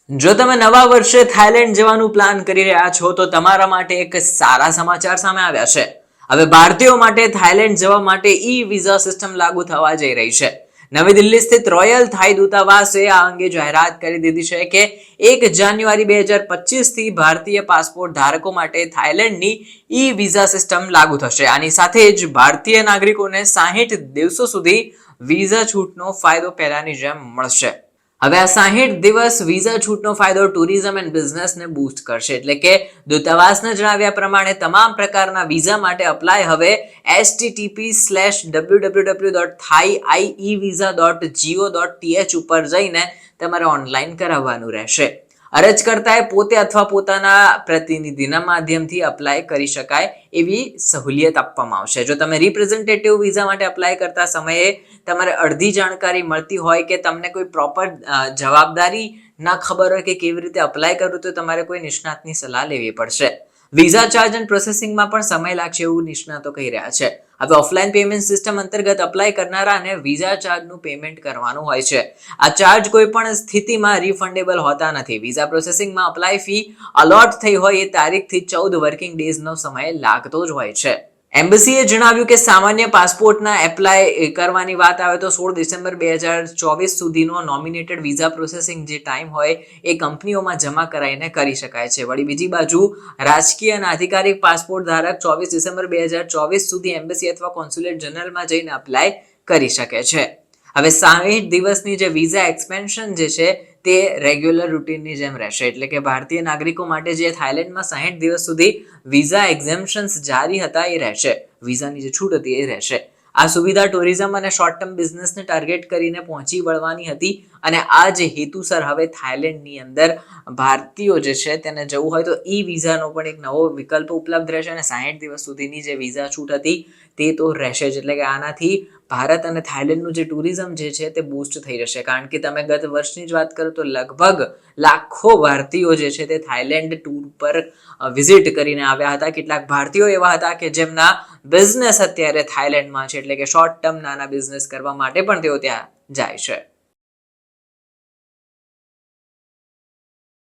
જો તમે નવા વર્ષે થાઈલેન્ડ જવાનું પ્લાન કરી રહ્યા છો તો તમારા માટે એક સારા સમાચાર સામે આવ્યા છે. હવે ભારતીયો માટે થાઈલેન્ડ જવા માટે ઈ વિઝા સિસ્ટમ લાગુ થવા જઈ રહી છે. નવી દિલ્હી સ્થિત રોયલ થાઈ દૂતાવાસે આ અંગે જાહેરાત કરી દીધી છે કે 1 જાન્યુઆરી 2025 થી ભારતીય પાસપોર્ટ ધારકો માટે થાઈલેન્ડની ઈ વિઝા સિસ્ટમ લાગુ થશે. આની સાથે જ ભારતીય નાગરિકોને 60 દિવસો સુધી વિઝા છૂટનો ફાયદો પહેલાની જેમ મળશે. હવે આ 60 દિવસ વિઝા છૂટનો ફાયદો ટુરિઝમ એન્ડ બિઝનેસને બૂસ્ટ કરશે. એટલે કે દૂતાવાસના જણાવ્યા પ્રમાણે તમામ પ્રકારના વિઝા માટે અપ્લાય હવે http://www.thaievisa.go.th ઉપર જઈને તમારે ઓનલાઈન કરાવવાનું રહેશે. અરજકર્તાએ પોતે અથવા પોતાના પ્રતિનિધિના માધ્યમથી અપ્લાય કરી શકાય એવી સહુલિયત આપવામાં આવશે. જો તમે રિપ્રેઝેન્ટેટિવ વિઝા માટે અપ્લાય કરતા સમયે તમારે અડધી જાણકારી મળતી હોય કે તમને કોઈ પ્રોપર જવાબદારી ના ખબર હોય કે કેવી રીતે અપ્લાય કરવું, તો તમારે કોઈ નિષ્ણાતની સલાહ લેવી પડશે. વિઝા ચાર્જ એન્ડ પ્રોસેસિંગમાં પણ સમય લાગશે એવું નિષ્ણાતો કહી રહ્યા છે. હવે ઓફલાઈન પેમેન્ટ સિસ્ટમ અંતર્ગત અપ્લાય કરનારાને વિઝા ચાર્જનું પેમેન્ટ કરવાનું હોય છે. આ ચાર્જ કોઈ પણ સ્થિતિમાં રિફંડેબલ હોતા નથી. વિઝા પ્રોસેસિંગમાં અપ્લાય ફી અલોટ થઈ હોય એ તારીખથી 14 વર્કિંગ ડેઝનો સમય લાગતો જ હોય છે. એમ્બસીએ જણાવ્યું કે સામાન્ય પાસપોર્ટના એપ્લાય કરવાની વાત આવે તો 16 ડિસેમ્બર 2024 સુધીનો નોમિનેટેડ વિઝા પ્રોસેસિંગ જે ટાઈમ હોય એ કંપનીઓમાં જમા કરાઈને કરી શકાય છે. વળી બીજી બાજુ રાજકીય અને આધિકારિક પાસપોર્ટ ધારક 24 ડિસેમ્બર 2024 સુધી એમ્બસી અથવા કોન્સ્યુલેટ જનરલમાં જઈને અપ્લાય કરી શકે છે. હવે 60 દિવસની જે વિઝા એક્સપેન્શન જે છે તે રેગ્યુલર રૂટીનની જેમ રહેશે. એટલે કે ભારતીય નાગરિકો માટે જે થાઈલેન્ડમાં 60 દિવસ સુધી વિઝા એક્ઝેમ્પશન્સ જારી હતા એ રહેશે. વિઝાની જે છૂટ હતી એ રહેશે. આ સુવિધા ટુરિઝમ અને શોર્ટ ટર્મ બિઝનેસને ટાર્ગેટ કરીને પહોંચી વળવાની હતી અને આ જે હેતુસર હવે થાઈલેન્ડની અંદર ભારતીયો જે છે તેને જવું હોય તો ઈ વિઝાનો પણ એક નવો વિકલ્પ ઉપલબ્ધ રહેશે અને 60 દિવસ સુધીની જે વિઝા છૂટ હતી તે તો રહેશે જ. એટલે કે આનાથી ભારત અને થાઈલેન્ડનું જે ટુરિઝમ જે છે તે બૂસ્ટ થઈ જશે. કારણ કે તમે ગત વર્ષની જ વાત કરો તો લગભગ લાખો ભારતીયો જે છે તે થાઈલેન્ડ ટૂર પર વિઝિટ કરીને આવ્યા હતા. કેટલાક ભારતીયો એવા હતા કે જેમના બિઝનેસ અત્યારે થાઈલેન્ડમાં છે, એટલે કે શોર્ટ ટર્મ નાના બિઝનેસ કરવા માટે પણ તેઓ ત્યાં જાય છે.